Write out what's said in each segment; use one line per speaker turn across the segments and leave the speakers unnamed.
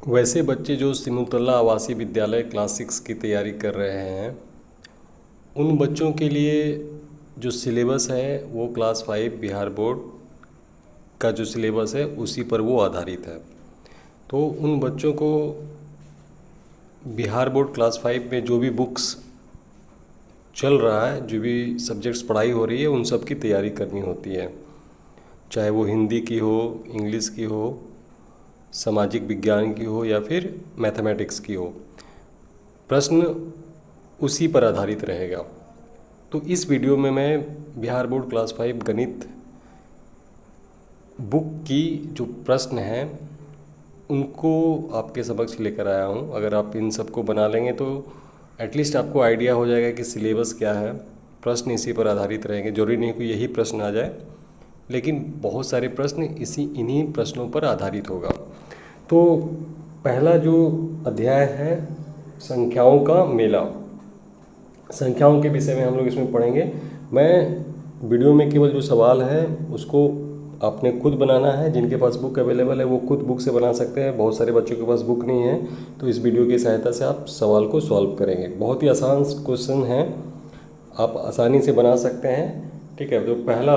वैसे बच्चे जो सिमुतल्ला आवासीय विद्यालय क्लास 6 की तैयारी कर रहे हैं, उन बच्चों के लिए जो सिलेबस है वो क्लास 5 बिहार बोर्ड का जो सिलेबस है उसी पर वो आधारित है। तो उन बच्चों को बिहार बोर्ड क्लास 5 में जो भी बुक्स चल रहा है, जो भी सब्जेक्ट्स पढ़ाई हो रही है, उन सब की तैयारी करनी होती है। चाहे वो हिंदी की हो, इंग्लिश की हो, सामाजिक विज्ञान की हो या फिर मैथमेटिक्स की हो, प्रश्न उसी पर आधारित रहेगा। तो इस वीडियो में मैं बिहार बोर्ड क्लास 5 गणित बुक की जो प्रश्न हैं उनको आपके समक्ष लेकर आया हूँ। अगर आप इन सबको बना लेंगे तो एटलीस्ट आपको आइडिया हो जाएगा कि सिलेबस क्या है, प्रश्न इसी पर आधारित रहेंगे। जरूरी नहीं कि यही प्रश्न आ जाए, लेकिन बहुत सारे प्रश्न इन्हीं प्रश्नों पर आधारित होगा। तो पहला जो अध्याय है संख्याओं का मेला, संख्याओं के विषय में हम लोग इसमें पढ़ेंगे। मैं वीडियो में केवल जो सवाल है उसको आपने खुद बनाना है। जिनके पास बुक अवेलेबल है वो खुद बुक से बना सकते हैं। बहुत सारे बच्चों के पास बुक नहीं है, तो इस वीडियो की सहायता से आप सवाल को सॉल्व करेंगे। बहुत ही आसान क्वेश्चन है, आप आसानी से बना सकते हैं। ठीक है, तो पहला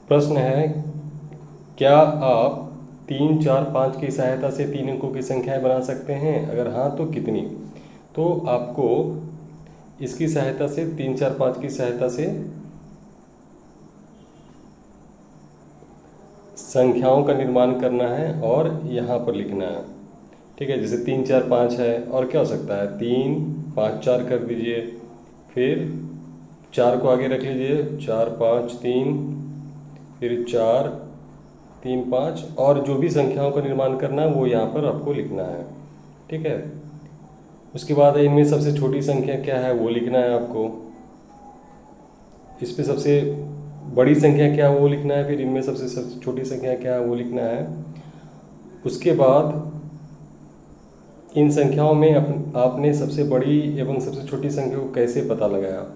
प्रश्न है, क्या आप 3, 4, 5 की सहायता से 3 अंकों की संख्याएं बना सकते हैं? अगर हाँ तो कितनी? तो आपको इसकी सहायता से 3, 4, 5 की सहायता से संख्याओं का निर्माण करना है और यहाँ पर लिखना है। ठीक है, जैसे 3, 4, 5 है, और क्या हो सकता है, 3, 5, 4 कर दीजिए, फिर 4 को आगे रख लीजिए, 4, 5, 3, फिर 4, 3, 5, और जो भी संख्याओं का निर्माण करना है वो यहाँ पर आपको लिखना है। ठीक है, उसके बाद इनमें सबसे छोटी संख्या क्या है वो लिखना है आपको। इसमें सबसे बड़ी संख्या क्या है वो लिखना है, फिर इनमें सबसे छोटी संख्या क्या है वो लिखना है। उसके बाद इन संख्याओं में आपने सबसे बड़ी एवं सबसे छोटी संख्या को कैसे पता लगाया,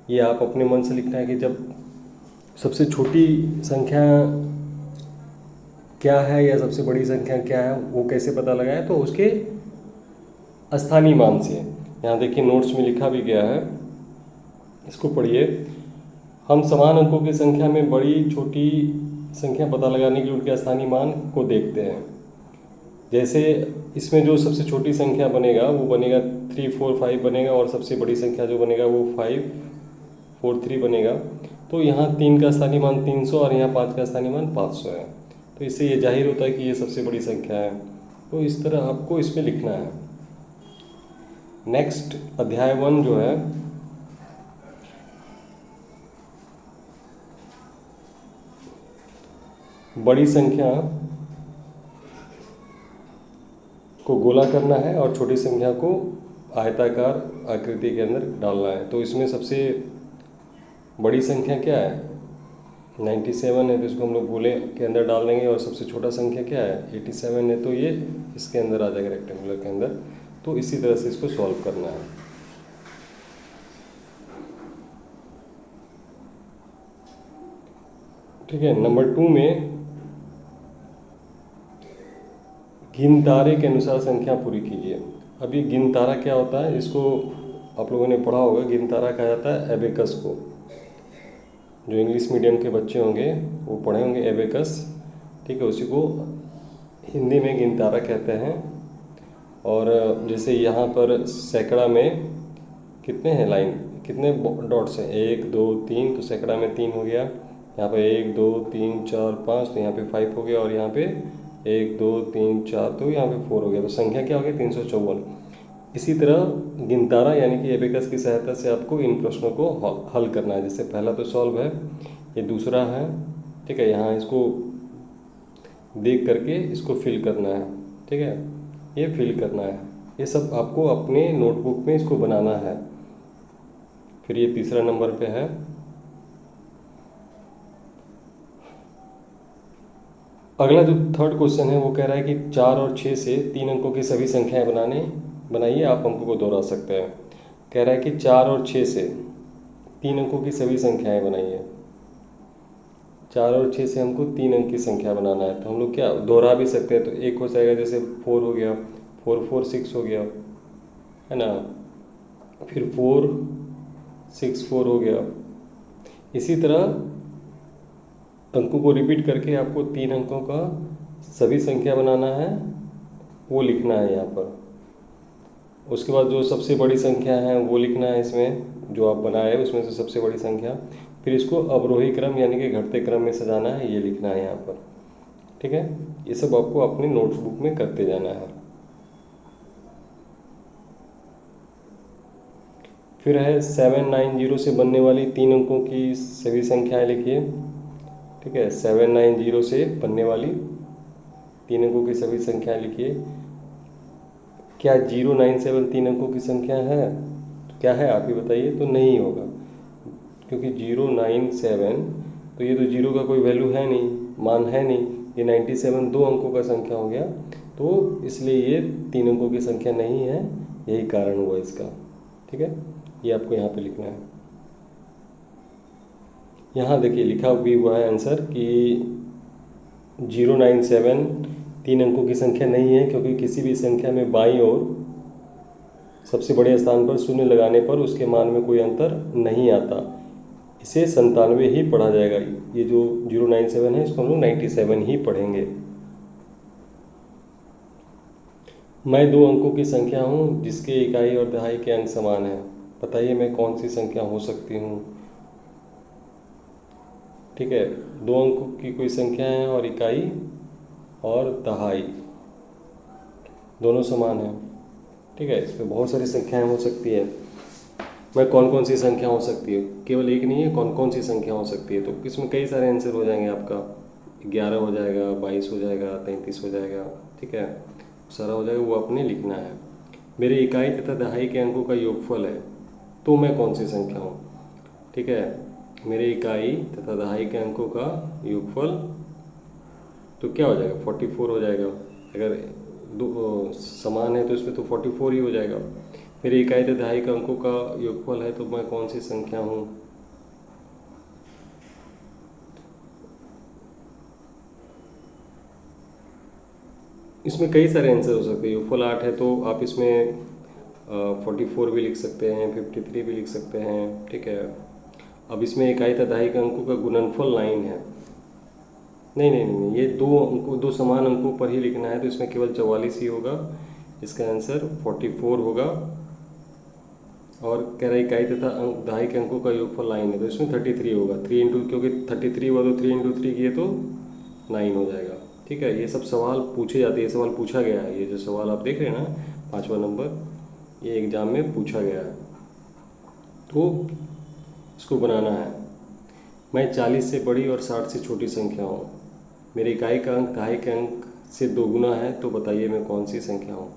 ये आप अपने मन से लिखना है कि जब सबसे छोटी संख्या क्या है या सबसे बड़ी संख्या क्या है वो कैसे पता लगाया, तो उसके स्थानीय मान से। यहाँ देखिए नोट्स में लिखा भी गया है, इसको पढ़िए। हम समान अंकों की संख्या में बड़ी छोटी संख्या पता लगाने के लिए उनके स्थानीय मान को देखते हैं। जैसे इसमें जो सबसे छोटी संख्या बनेगा वो बनेगा 3, 4, 5 बनेगा, और सबसे बड़ी संख्या जो बनेगा वो 5, 4, 3 बनेगा। तो यहाँ 3 का स्थानीय मान 300 और यहाँ 5 का स्थानीय मान 500 है। तो इससे ये जाहिर होता है कि ये सबसे बड़ी संख्या है। तो इस तरह आपको इसमें लिखना है। नेक्स्ट अध्याय 1 जो है, बड़ी संख्या को गोला करना है और छोटी संख्या को आयताकार आकृति के अंदर डालना है। तो इसमें सबसे बड़ी संख्या क्या है, 97 है, तो इसको हम लोग गोले के अंदर डाल देंगे। और सबसे छोटा संख्या क्या है, 87 है, तो ये इसके अंदर आ जाएगा, रेक्टेंगुलर के अंदर। तो इसी तरह से इसको सॉल्व करना है। ठीक है, नंबर 2 में गिनतारे के अनुसार संख्या पूरी कीजिए। अभी गिनतारा क्या होता है, इसको आप लोगों ने पढ़ा होगा। गिनतारा कहा जाता है एबेकस को। जो इंग्लिश मीडियम के बच्चे होंगे वो पढ़े होंगे एबेकस। ठीक है, उसी को हिंदी में गिनतारा कहते हैं। और जैसे यहाँ पर सैकड़ा में कितने हैं लाइन, कितने डॉट्स हैं, 1, 2, 3, तो सैकड़ा में 3 हो गया। यहाँ पे 1, 2, 3, 4, 5, तो यहाँ पे 5 हो गया। और यहाँ पे 1, 2, 3, 4, तो यहाँ पे 4 हो गया। तो संख्या क्या हो गई, 354। इसी तरह गिनतारा यानी कि एबेकस की सहायता से आपको इन प्रश्नों को हल करना है। जैसे पहला तो सॉल्व है, ये दूसरा है। ठीक है, यहाँ इसको देख करके इसको फिल करना है। ठीक है, ये फिल करना है। ये सब आपको अपने नोटबुक में इसको बनाना है। फिर ये तीसरा नंबर पे है, अगला जो थर्ड क्वेश्चन है वो कह रहा है कि 4 और 6 से 3 अंकों की सभी संख्याएं बनाइए। आप अंकों को दोहरा सकते हैं। कह रहा है कि 4 और 6 से 3 अंकों की सभी संख्याएं बनाइए। 4 और 6 से हमको 3 अंक की संख्या बनाना है, तो हम लोग क्या दोहरा भी सकते हैं। तो एक हो जाएगा जैसे 4 हो गया, 4 4 6 हो गया, है ना। फिर 4 6 4 हो गया। इसी तरह अंकों को रिपीट करके आपको 3 अंकों का सभी संख्या बनाना है, वो लिखना है यहाँ पर। उसके बाद जो सबसे बड़ी संख्या है वो लिखना है इसमें, जो आप बनाए उसमें से सबसे बड़ी संख्या। फिर इसको अवरोही क्रम यानी कि घटते क्रम में सजाना है, ये लिखना है यहाँ पर। ठीक है, ये सब आपको अपनी नोट्सबुक में करते जाना है। फिर है 790 से बनने वाली 3 अंकों की सभी संख्याएं लिखिए। ठीक है, 790 से बनने वाली 3 अंकों की सभी संख्याएं लिखिए। क्या 097 3 अंकों की संख्या है? तो क्या है आप ही बताइए। तो नहीं होगा, क्योंकि 097 तो ये तो जीरो का कोई वैल्यू है नहीं, मान है नहीं। ये 97 2 अंकों का संख्या हो गया, तो इसलिए ये 3 अंकों की संख्या नहीं है, यही कारण हुआ इसका। ठीक है, ये आपको यहाँ पे लिखना है। यहाँ देखिए लिखा भी हुआ है आंसर कि 097 3 अंकों की संख्या नहीं है, क्योंकि किसी भी संख्या में बाईं ओर सबसे बड़े स्थान पर शून्य लगाने पर उसके मान में कोई अंतर नहीं आता। इसे 97 ही पढ़ा जाएगा। ये जो 097 है इसको हम लोग 97 ही पढ़ेंगे। मैं 2 अंकों की संख्या हूँ जिसके इकाई और दहाई के अंक समान हैं। बताइए मैं कौन सी संख्या हो सकती हूँ। ठीक है, 2 अंकों की कोई संख्या है और इकाई और दहाई दोनों समान हैं। ठीक है, इसमें बहुत सारी संख्याएं हो सकती है। मैं कौन कौन सी संख्या हो सकती है, केवल एक नहीं है, कौन कौन सी संख्या हो सकती है। तो इसमें कई सारे आंसर हो जाएंगे आपका। 11 हो जाएगा, 22 हो जाएगा, 33 हो जाएगा। ठीक है, सारा हो जाएगा, वो आपने लिखना है। मेरे इकाई तथा दहाई के अंकों का योगफल है, तो मैं कौन सी संख्या हूँ। ठीक है, मेरे इकाई तथा दहाई के अंकों का योगफल तो क्या हो जाएगा 44 हो जाएगा। अगर दो समान है तो इसमें तो 44 ही हो जाएगा। मेरे इकाई तथा दहाई के अंकों का योगफल है, तो मैं कौन सी संख्या हूँ। इसमें कई सारे आंसर हो सकते हैं। योगफल 8 है तो आप इसमें 44 भी लिख सकते हैं, 53 भी लिख सकते हैं। ठीक है, अब इसमें इकाई तथा दहाई के अंकों का गुणनफल 9 है। नहीं नहीं नहीं, ये दो समान अंकों पर ही लिखना है, तो इसमें केवल 44 ही होगा। इसका आंसर 44 होगा। और कह रहा है इकाई तथा दहाई के अंकों का योगफल 9 है, तो इसमें 33 होगा। 3 इंटू, क्योंकि 33 हुआ तो 3 इंटू 3 किए तो 9 हो जाएगा। ठीक है, ये सब सवाल पूछे जाते हैं, ये सवाल पूछा गया है। ये जो सवाल आप देख रहे हैं ना 5वां नंबर, ये एग्जाम में पूछा गया है, तो इसको बनाना है। मैं 40 से बड़ी और 60 से छोटी संख्या हूँ। मेरे इकाई का अंक दहाई के अंक से दोगुना है, तो बताइए मैं कौन सी संख्या हूँ।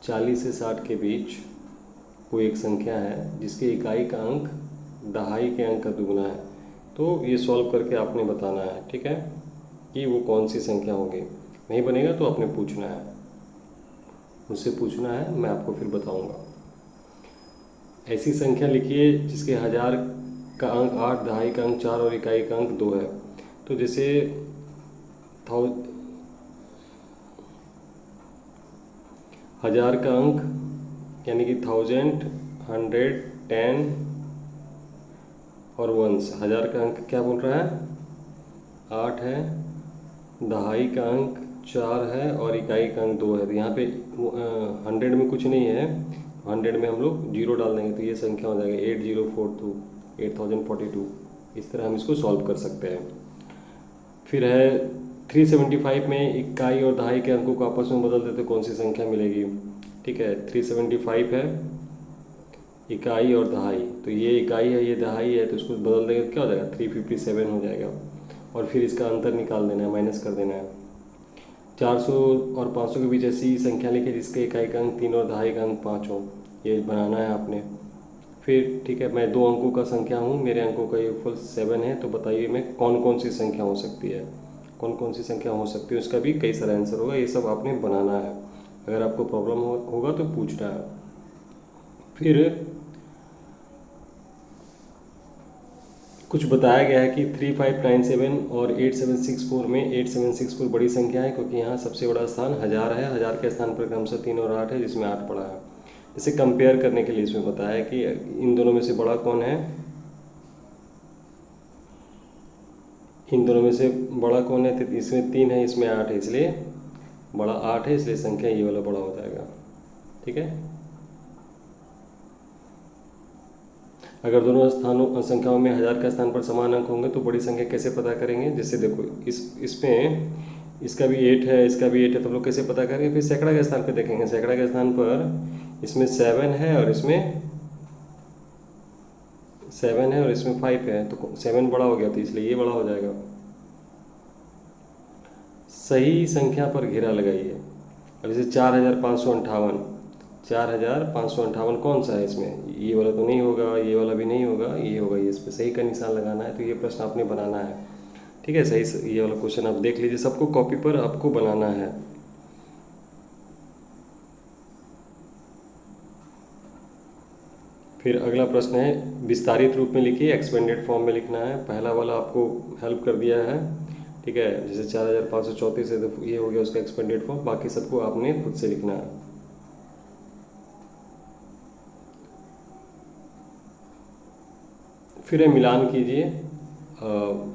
40 से 60 के बीच कोई एक संख्या है जिसके इकाई का अंक दहाई के अंक का दुगुना है, तो ये सॉल्व करके आपने बताना है। ठीक है, कि वो कौन सी संख्या होगी। नहीं बनेगा तो आपने पूछना है, मुझसे पूछना है, मैं आपको फिर बताऊंगा। ऐसी संख्या लिखिए जिसके 1000 का अंक 8, दहाई का अंक 4 और इकाई का अंक 2 है। तो जैसे 1000 का अंक यानी कि 1000, 100, 10 और वंस। 1000 का अंक क्या बोल रहा है 8 है, दहाई का अंक 4 है और इकाई का अंक 2 है। तो यहाँ पे 100 में कुछ नहीं है, 100 में हम लोग 0 डाल देंगे, तो ये संख्या हो जाएगा 8042, 8042। इस तरह हम इसको सॉल्व कर सकते हैं। फिर है 375 में इकाई और दहाई के अंकों को आपस में बदल देते कौन सी संख्या मिलेगी। ठीक है, 375 है, इकाई और दहाई, तो ये इकाई है ये दहाई है, तो इसको बदल देंगे तो क्या हो जाएगा 357 हो जाएगा। और फिर इसका अंतर निकाल देना है, माइनस कर देना है। 400 और 500 के बीच ऐसी संख्या लिखी जिसके इकाई का अंक 3 और दहाई का अंक 5 हो, ये बनाना है आपने। फिर ठीक है, मैं 2 अंकों का संख्या हूँ, मेरे अंकों का योगफल 7 है, तो बताइए मैं कौन कौन सी संख्या हो सकती है। कौन कौन सी संख्या हो सकती है उसका भी कई सारा आंसर होगा, ये सब आपने बनाना है। अगर आपको प्रॉब्लम होगा तो पूछना है। फिर कुछ बताया गया है कि 3597 और 8764 में 8764 बड़ी संख्या है क्योंकि यहाँ सबसे बड़ा स्थान 1000 है। 1000 के स्थान पर क्रमशः 3 और 8 है, जिसमें 8 पड़ा है। इसे कंपेयर करने के लिए इसमें बताया है कि इन दोनों में से बड़ा कौन है, इन दोनों में से बड़ा कौन है। तो इसमें 3 है, इसमें 8 है, इसलिए बड़ा 8 है, इसलिए संख्या ये वाला बड़ा हो जाएगा। ठीक है। अगर दोनों स्थानों संख्याओं में 1000 के स्थान पर समान अंक होंगे तो बड़ी संख्या कैसे पता करेंगे। जैसे देखो इसमें इसका भी 8 है, इसका भी 8 है, तो हम लोग कैसे पता करेंगे। फिर सैकड़ा के स्थान पर देखेंगे। सैकड़ा के स्थान पर इसमें 7 है और इसमें 7 है और इसमें 5 है, तो 7 बड़ा हो गया, तो इसलिए ये बड़ा हो जाएगा। सही संख्या पर घेरा लगाइए। अब जैसे 4558, 4558 कौन सा है इसमें, ये वाला तो नहीं होगा, ये वाला भी नहीं होगा, ये होगा, ये इस पर सही का निशान लगाना है। तो ये प्रश्न आपने बनाना है। ठीक है, सही ये वाला क्वेश्चन आप देख लीजिए, सबको कॉपी पर आपको बनाना है। फिर अगला प्रश्न है, विस्तारित रूप में लिखिए, एक्सपेंडेड फॉर्म में लिखना है। पहला वाला आपको हेल्प कर दिया है। ठीक है, जैसे 4534 है तो ये हो गया उसका एक्सपेंडेड फॉर्म, बाकी सबको आपने खुद से लिखना है। फिर मिलान कीजिए।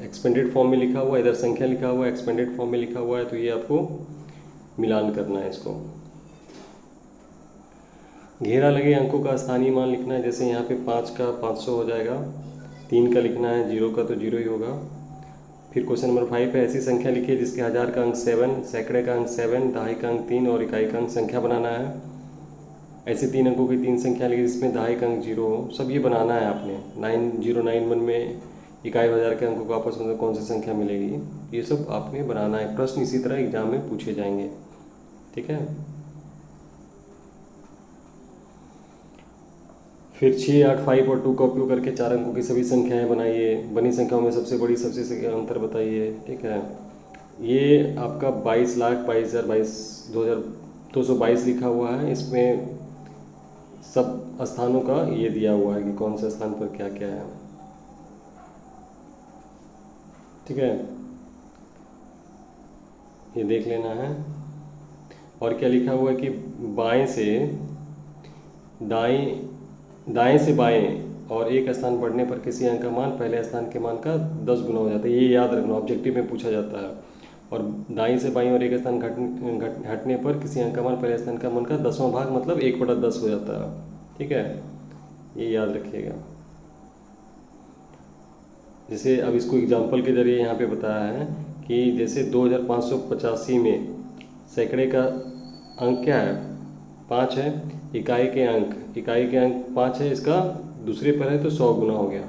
एक्सपेंडेड फॉर्म में लिखा हुआ, इधर संख्या लिखा हुआ है, एक्सपेंडेड फॉर्म में लिखा हुआ है, तो ये आपको मिलान करना है इसको। घेरा लगे अंकों का स्थानीय मान लिखना है। जैसे यहाँ पे 5 का 500 हो जाएगा, 3 का लिखना है, 0 का तो 0 ही होगा। फिर क्वेश्चन नंबर 5 है, ऐसी संख्या लिखिए जिसके 1000 का अंक 7, सैकड़े का अंक 7, दहाई का अंक 3 और इकाई का अंक संख्या बनाना है। ऐसे 3 अंकों की 3 संख्या लिखिए जिसमें दहाई का अंक 0 हो। सब ये बनाना है आपने। 9091 में इकाई 1000 के अंकों को आपस में कौन सी संख्या मिलेगी, ये सब आपने बनाना है। प्रश्न इसी तरह एग्जाम में पूछे जाएंगे। ठीक है। फिर 6, 8, 5 और 2 का उपयोग करके 4 अंकों की सभी संख्याएं बनाइए। बनी संख्याओं में सबसे बड़ी सबसे से अंतर बताइए। ठीक है। ये आपका 22,22,222 लिखा हुआ है। इसमें सब स्थानों का ये दिया हुआ है कि कौन से स्थान पर क्या क्या है। ठीक है, ये देख लेना है। और क्या लिखा हुआ है कि बाएं से दाएं, दाएं से बाएं और एक स्थान बढ़ने पर किसी अंक का मान पहले स्थान के मान का 10 गुना हो जाता है। ये याद रखना, ऑब्जेक्टिव में पूछा जाता है। और दाईं से बाईं और एक स्थान घटने पर किसी अंक का मान पहले स्थान का मान का 10वां भाग मतलब 1/10 हो जाता है। ठीक है, ये याद रखिएगा। जैसे अब इसको एग्जाम्पल के जरिए यहाँ पे बताया है कि जैसे 2585 में सैकड़े का अंक क्या है, 5 है। इकाई के अंक 5 है, इसका दूसरे पर है तो 100 गुना हो गया।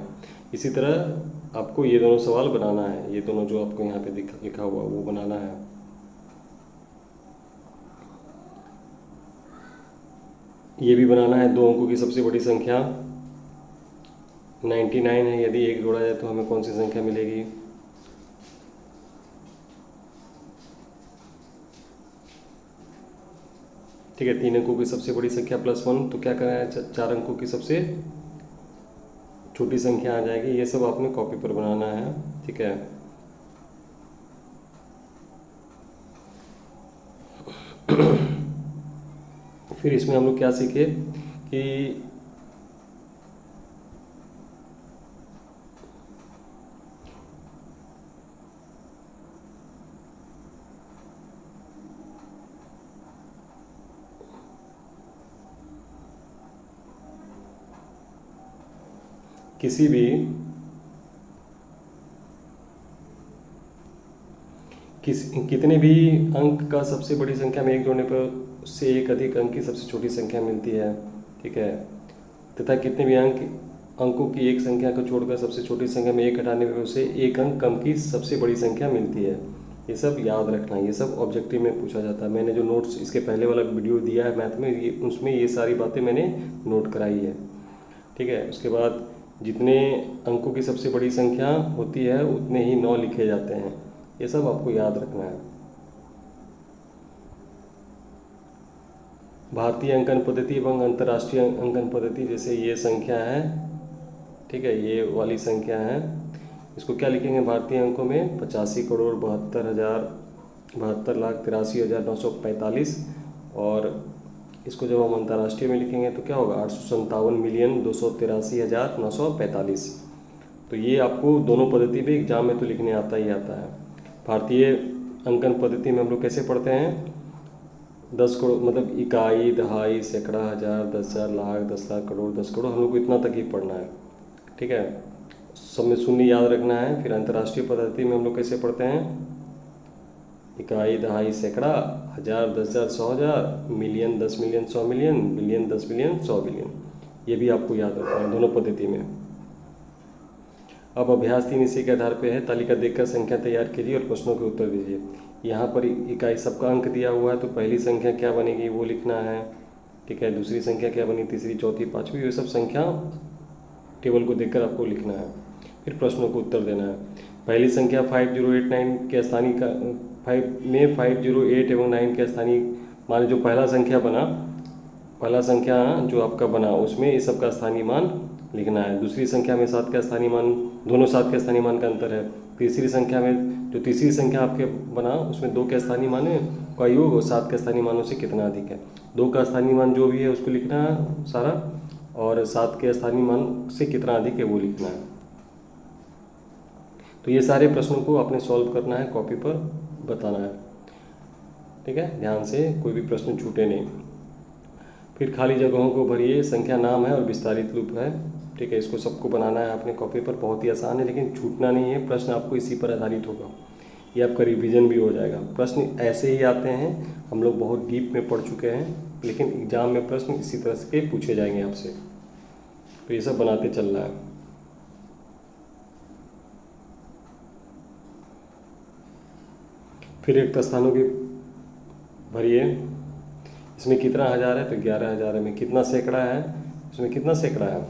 इसी तरह आपको ये दोनों सवाल बनाना है, ये दोनों जो आपको यहाँ पे लिखा हुआ वो बनाना है। ये भी बनाना है। 2 अंकों की सबसे बड़ी संख्या 99 है, यदि एक जोड़ा जाए तो हमें कौन सी संख्या मिलेगी। ठीक है, 3 अंकों की सबसे बड़ी संख्या +1, तो क्या करना है, 4 अंकों की सबसे छोटी संख्या आ जाएगी। ये सब आपने कॉपी पर बनाना है। ठीक है। फिर इसमें हम लोग क्या सीखे कि किसी भी कितने भी अंक का सबसे बड़ी संख्या में एक जोड़ने पर उससे एक अधिक अंक की सबसे छोटी संख्या मिलती है। ठीक है, तथा कितने भी अंकों की एक संख्या को छोड़कर सबसे छोटी संख्या में एक हटाने पर उसे एक अंक कम की सबसे बड़ी संख्या मिलती है। ये सब याद रखना, ये सब ऑब्जेक्टिव में पूछा जाता है। मैंने जो नोट्स इसके पहले वाला वीडियो दिया है मैथ में, उसमें ये सारी बातें मैंने नोट कराई है। ठीक है, उसके बाद जितने अंकों की सबसे बड़ी संख्या होती है उतने ही 9 लिखे जाते हैं। ये सब आपको याद रखना है। भारतीय अंकन पद्धति एवं अंतर्राष्ट्रीय अंकन पद्धति, जैसे ये संख्या है, ठीक है, ये वाली संख्या है, इसको क्या लिखेंगे भारतीय अंकों में? 85,72,72,73,945। और इसको जब हम अंतर्राष्ट्रीय में लिखेंगे तो क्या होगा? 857,283,945। तो ये आपको दोनों पद्धति पे एग्जाम में तो लिखने आता ही आता है। भारतीय अंकन पद्धति में हम लोग कैसे पढ़ते हैं? 10 करोड़ मतलब इकाई, दहाई, सैकड़ा, हज़ार, 10,000, लाख, 10 लाख, करोड़, 10 करोड़, हम लोग को इतना तक ही पढ़ना है। ठीक है, सब में शून्य याद रखना है। फिर अंतर्राष्ट्रीय पद्धति में हम लोग कैसे पढ़ते हैं? इकाई, दहाई, सैकड़ा, हज़ार, 10,000, 100,000, million, 10 million, 100 million, billion, 10 billion, 100 billion. ये भी आपको याद रखना है दोनों पद्धति में। अब अभ्यास 3 इसी के आधार पे है। तालिका देखकर संख्या तैयार कीजिए और प्रश्नों के उत्तर दीजिए। यहाँ पर इकाई सबका अंक दिया हुआ है, तो पहली संख्या क्या बनेगी वो लिखना है। ठीक है, दूसरी संख्या क्या बनी, तीसरी, चौथी, पाँचवीं, ये सब संख्या टेबल को देखकर आपको लिखना है। फिर प्रश्नों को उत्तर देना है। पहली संख्या 5089 के स्थानीय का 5 एवं 9 के स्थानीय मान, जो पहला संख्या बना, पहला संख्या जो आपका बना उसमें ये सब का स्थानीय मान लिखना है। दूसरी संख्या में 7 का स्थानीय मान, दोनों 7 के स्थानीय मान का अंतर है। तीसरी संख्या में जो तीसरी संख्या आपके बना उसमें 2 के स्थानीय मान का योग 7 के स्थानीय मानों से कितना अधिक है। 2 का स्थानीय मान जो भी है उसको लिखना है सारा, और 7 के स्थानीय मान से कितना अधिक है वो लिखना है। तो ये सारे प्रश्नों को आपने सॉल्व करना है, कॉपी पर बताना है। ठीक है, ध्यान से कोई भी प्रश्न छूटे नहीं। फिर खाली जगहों को भरिए। संख्या नाम है और विस्तारित रूप है। ठीक है, इसको सबको बनाना है अपने कॉपी पर। बहुत ही आसान है, लेकिन छूटना नहीं है। प्रश्न आपको इसी पर आधारित होगा, ये आपका रिवीजन भी हो जाएगा। प्रश्न ऐसे ही आते हैं, हम लोग बहुत डीप में पढ़ चुके हैं, लेकिन एग्जाम में प्रश्न इसी तरह के पूछे जाएंगे आपसे। तो ये सब बनाते चलना है। फिर रिक्त स्थानों की भरिए। इसमें कितना हज़ार है? तो 11,000 है। में कितना सैकड़ा है? इसमें कितना सैकड़ा है?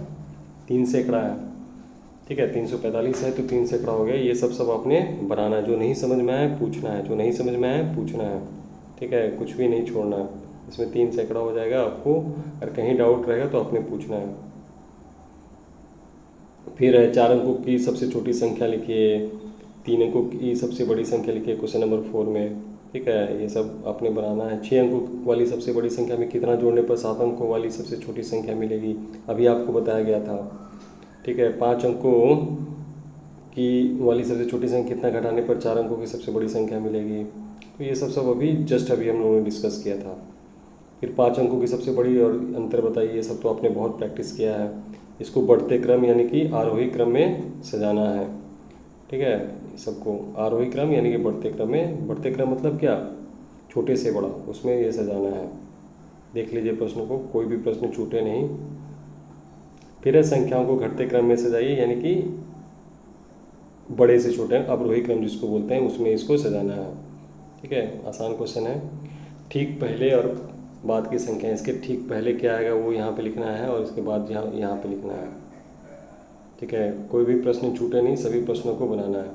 3 सैकड़ा है। ठीक है, 345 है तो 3 सैकड़ा हो गया। ये सब आपने बनाना है। जो नहीं समझ में आए पूछना है, जो नहीं समझ में आए पूछना है। ठीक है, कुछ भी नहीं छोड़ना है। इसमें 3 सैकड़ा हो जाएगा आपको। अगर कहीं डाउट रहेगा तो आपने पूछना है। फिर 4 अंकों की सबसे छोटी संख्या लिखिए, 3 अंकों की सबसे बड़ी संख्या लिखिए क्वेश्चन नंबर 4 में। ठीक है, ये सब आपने बनाना है। 6 अंकों वाली सबसे बड़ी संख्या में कितना जोड़ने पर 7 अंकों वाली सबसे छोटी संख्या मिलेगी, अभी आपको बताया गया था। ठीक है, 5 अंकों की वाली सबसे छोटी संख्या कितना घटाने पर 4 अंकों की सबसे बड़ी संख्या मिलेगी। तो ये सब अभी अभी हम लोगों ने डिस्कस किया था। फिर 5 अंकों की सबसे बड़ी और अंतर बताइए। ये सब तो आपने बहुत प्रैक्टिस किया है। इसको बढ़ते क्रम यानी कि आरोही क्रम में सजाना है। ठीक है, सबको आरोही क्रम यानी कि बढ़ते क्रम में। बढ़ते क्रम मतलब क्या? छोटे से बड़ा, उसमें ये सजाना है। देख लीजिए प्रश्न को, कोई भी प्रश्न छूटे नहीं। फिर संख्याओं को घटते क्रम में सजाइए, यानी कि बड़े से छोटे अवरोही क्रम जिसको बोलते हैं उसमें इसको सजाना है। ठीक है, आसान क्वेश्चन है। ठीक पहले और बाद की संख्या, इसके ठीक पहले क्या आएगा वो यहाँ पे लिखना है, और इसके बाद यहाँ पे लिखना है। ठीक है, कोई भी प्रश्न छूटे नहीं, सभी प्रश्नों को बनाना है।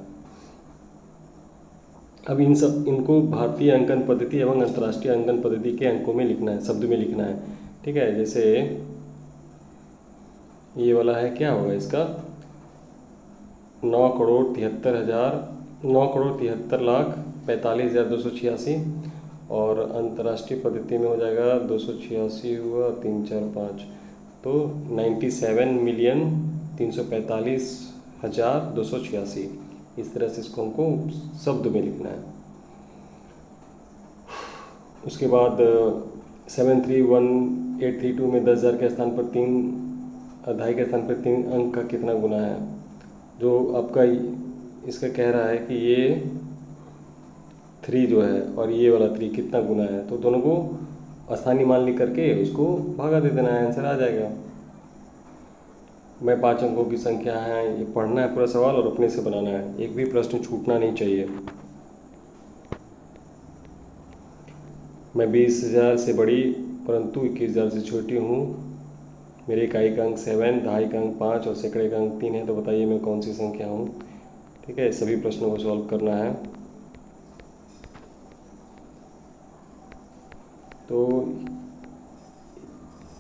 अब इनको भारतीय अंकन पद्धति एवं अंतर्राष्ट्रीय अंकन पद्धति के अंकों में लिखना है, शब्द में लिखना है। ठीक है, जैसे ये वाला है, क्या होगा इसका? 9,73,9,73,45,286, और अंतर्राष्ट्रीय पद्धति में हो जाएगा 286 हुआ 3 4 5, तो 97,345,286। इस तरह से इसको हमको शब्द में लिखना है। उसके बाद 731832 में 10,000 के स्थान पर 3 अढ़ाई के स्थान पर 3 अंक का कितना गुना है? जो आपका इसका कह रहा है कि ये 3 जो है और ये वाला 3 कितना गुना है, तो दोनों को स्थानीय मान लिख करके उसको भागा दे देना है, आंसर आ जाएगा। मैं 5 अंकों की संख्या है, ये पढ़ना है पूरा सवाल और अपने से बनाना है, एक भी प्रश्न छूटना नहीं चाहिए। मैं 20,000 से बड़ी परंतु 21,000 से छोटी हूँ। मेरे इकाई का अंक 7, दहाई का अंक 5 और सैकड़े का अंक 3 है, तो बताइए मैं कौन सी संख्या हूँ। ठीक है, सभी प्रश्नों को सॉल्व करना है। तो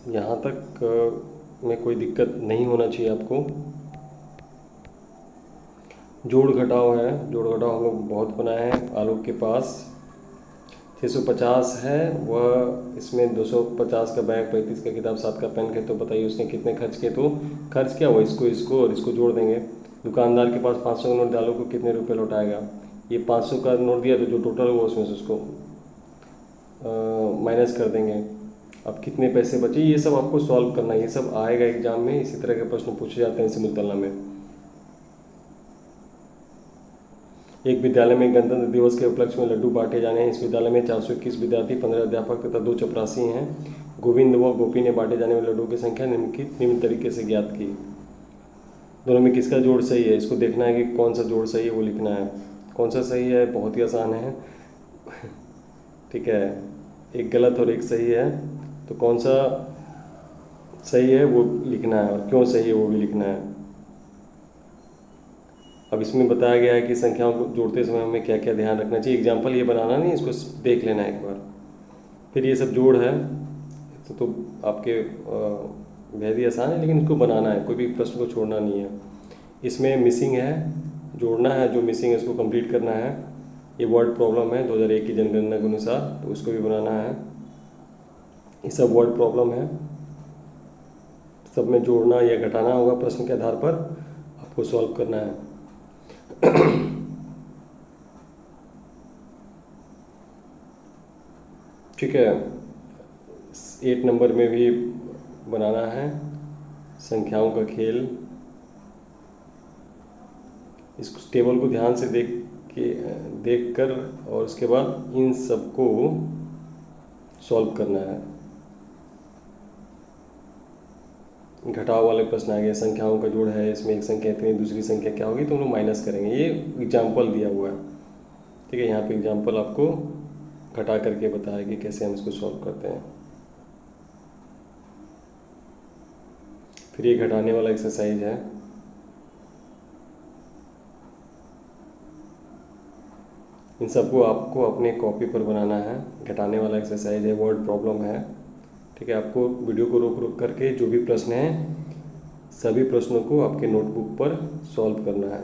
यहाँ तक में कोई दिक्कत नहीं होना चाहिए आपको। जोड़ घटाव है, जोड़ घटाव हम लोग बहुत बनाए हैं। आलोक के पास 650 है, वह इसमें 250 का बैग, 35 का किताब, 7 का पेन है। तो बताइए उसने कितने खर्च किए। तो खर्च क्या हुआ, इसको और इसको जोड़ देंगे। दुकानदार के पास 500 का नोट डालो को कितने रुपए लौटाएगा। ये 500 का नोट दिया तो जो टोटल हुआ उसमें से उसको माइनस कर देंगे। अब कितने पैसे बचे, ये सब आपको सॉल्व करना है। ये सब आएगा एग्जाम में, इसी तरह के प्रश्न पूछे जाते हैं सिमुलतला में। एक विद्यालय में गणतंत्र दिवस के उपलक्ष्य में लड्डू बांटे जाने हैं। इस विद्यालय में 421 विद्यार्थी, 15 अध्यापक तथा 2 चपरासी हैं। गोविंद व गोपी ने बांटे जाने वाले लड्डू की संख्या निम्न तरीके से ज्ञात की। दोनों में किसका जोड़ सही है, इसको देखना है कि कौन सा जोड़ सही है, वो लिखना है। कौन सा सही है, बहुत ही आसान है। ठीक है, एक गलत और एक सही है, तो कौन सा सही है वो लिखना है और क्यों सही है वो भी लिखना है। अब इसमें बताया गया है कि संख्याओं को जोड़ते समय हमें क्या क्या ध्यान रखना चाहिए। एग्जाम्पल ये बनाना नहीं, इसको देख लेना एक बार। फिर ये सब जोड़ है तो आपके बेहद ही आसान है, लेकिन इसको बनाना है, कोई भी प्रश्न को छोड़ना नहीं है। इसमें मिसिंग है, जोड़ना है, जो मिसिंग है उसको कंप्लीट करना है। ये वर्ड प्रॉब्लम है 2001 की जनगणना के अनुसार, तो उसको भी बनाना है। ये सब वर्ड प्रॉब्लम है, सब में जोड़ना या घटाना होगा प्रश्न के आधार पर, आपको सॉल्व करना है। ठीक है, 8 नंबर में भी बनाना है संख्याओं का खेल। इस टेबल को ध्यान से देख कर और उसके बाद इन सबको सॉल्व करना है। घटाव वाले प्रश्न आ गए, संख्याओं का जोड़ है, इसमें एक संख्या इतनी, दूसरी संख्या क्या होगी, तो हम लोग माइनस करेंगे। ये एग्जाम्पल दिया हुआ है। ठीक है, यहाँ पे एग्जाम्पल आपको घटा करके बताया कि कैसे हम इसको सॉल्व करते हैं। फिर ये घटाने वाला एक्सरसाइज है। इन सबको आपको अपने कॉपी पर बनाना है। घटाने वाला एक्सरसाइज है, वर्ड प्रॉब्लम है। ठीक है, आपको वीडियो को रोक रोक करके जो भी प्रश्न हैं सभी प्रश्नों को आपके नोटबुक पर सॉल्व करना है।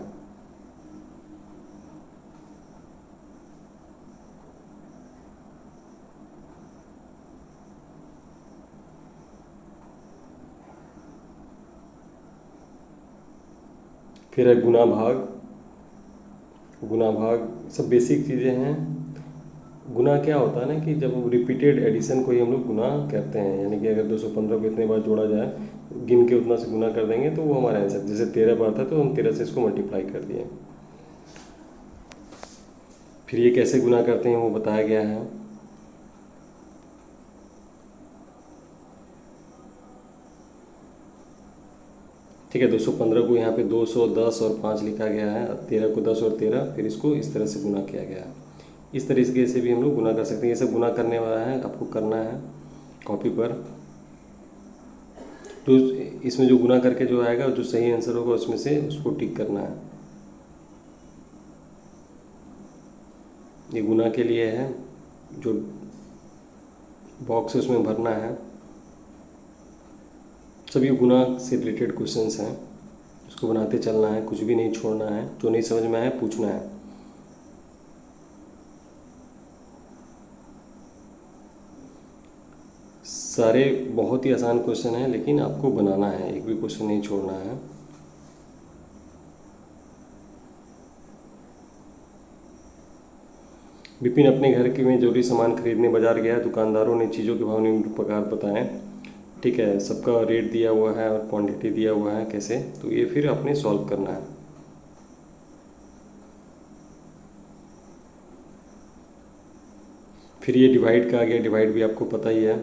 फिर है गुना भाग। गुना भाग सब बेसिक चीज़ें हैं। गुना क्या होता है ना कि जब रिपीटेड एडिशन को ही हम लोग गुना कहते हैं, यानी कि अगर 215 को इतने बार जोड़ा जाए, गिन के उतना से गुना कर देंगे तो वो हमारा आंसर। जैसे 13 बार था तो हम 13 से इसको मल्टीप्लाई कर दिए। फिर ये कैसे गुना करते हैं वो बताया गया है। ठीक है, 215 को यहाँ पे 210 और 5 लिखा गया है, 13 को 10 और 13, फिर इसको इस तरह से गुना किया गया है। इस तरीके से भी हम लोग गुना कर सकते हैं। ये सब गुना करने वाला है, आपको करना है कॉपी पर। तो इसमें जो गुना करके जो आएगा, जो सही आंसर होगा उसमें से उसको टिक करना है। ये गुना के लिए है, जो बॉक्स है उसमें भरना है। सभी गुना से रिलेटेड क्वेश्चंस हैं, उसको बनाते चलना है, कुछ भी नहीं छोड़ना है। जो नहीं समझ में आए पूछना है। सारे बहुत ही आसान क्वेश्चन हैं, लेकिन आपको बनाना है, एक भी क्वेश्चन नहीं छोड़ना है। विपिन अपने घर के में जरूरी सामान खरीदने बाजार गया। दुकानदारों ने चीज़ों के भाव निम्न प्रकार बताएं। ठीक है, सबका रेट दिया हुआ है और क्वांटिटी दिया हुआ है कैसे, तो ये फिर आपने सॉल्व करना है। फिर ये डिवाइड का आ गया। डिवाइड भी आपको पता ही है,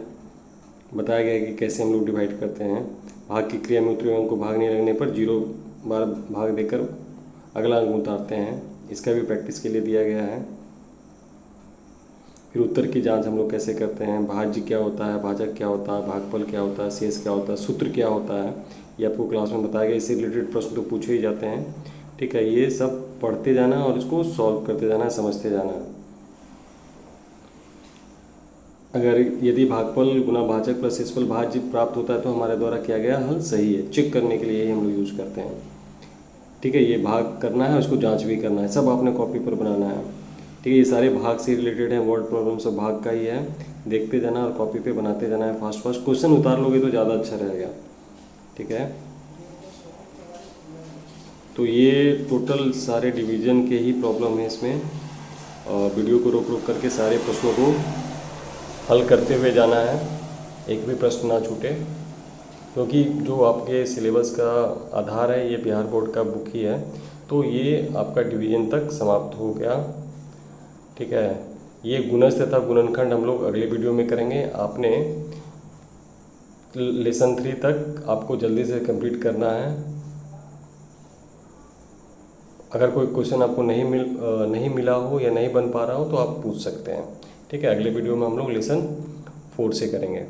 बताया गया है कि कैसे हम लोग डिवाइड करते हैं। भाग की क्रिया में उतरे अंक को भाग नहीं लगने पर 0 बार भाग देकर अगला अंक उतारते हैं, इसका भी प्रैक्टिस के लिए दिया गया है। फिर उत्तर की जांच हम लोग कैसे करते हैं, भाज्य क्या होता है, भाजक क्या होता है, भागफल क्या होता है, शेष क्या होता है, सूत्र क्या होता है, ये आपको क्लास में बताया गया। इससे रिलेटेड प्रश्न तो पूछे ही जाते हैं। ठीक है, ये सब पढ़ते जाना और इसको सॉल्व करते जाना, समझते जाना। अगर यदि भागफल गुना भाजक प्लस शेषफल भाज्य प्राप्त होता है तो हमारे द्वारा किया गया हल सही है। चेक करने के लिए ही हम लोग यूज करते हैं। ठीक है, ये भाग करना है, उसको जांच भी करना है, सब आपने कॉपी पर बनाना है। ठीक है, ये सारे भाग से रिलेटेड हैं, वर्ड प्रॉब्लम सब भाग का ही है। देखते जाना और कॉपी पे बनाते जाना है, फास्ट फास्ट क्वेश्चन उतार लोगे तो ज़्यादा अच्छा रहेगा। ठीक है, तो ये टोटल सारे डिवीजन के ही प्रॉब्लम है इसमें। और वीडियो को रोक रोक करके सारे प्रश्नों को हल करते हुए जाना है, एक भी प्रश्न ना छूटे, क्योंकि जो आपके सिलेबस का आधार है ये बिहार बोर्ड का बुक ही है। तो ये आपका डिवीजन तक समाप्त हो गया। ठीक है, ये गुणज तथा गुणनखंड हम लोग अगले वीडियो में करेंगे। आपने लेसन 3 तक आपको जल्दी से कंप्लीट करना है। अगर कोई क्वेश्चन आपको नहीं मिला हो या नहीं बन पा रहा हो तो आप पूछ सकते हैं। ठीक है, अगले वीडियो में हम लोग लेसन 4 से करेंगे।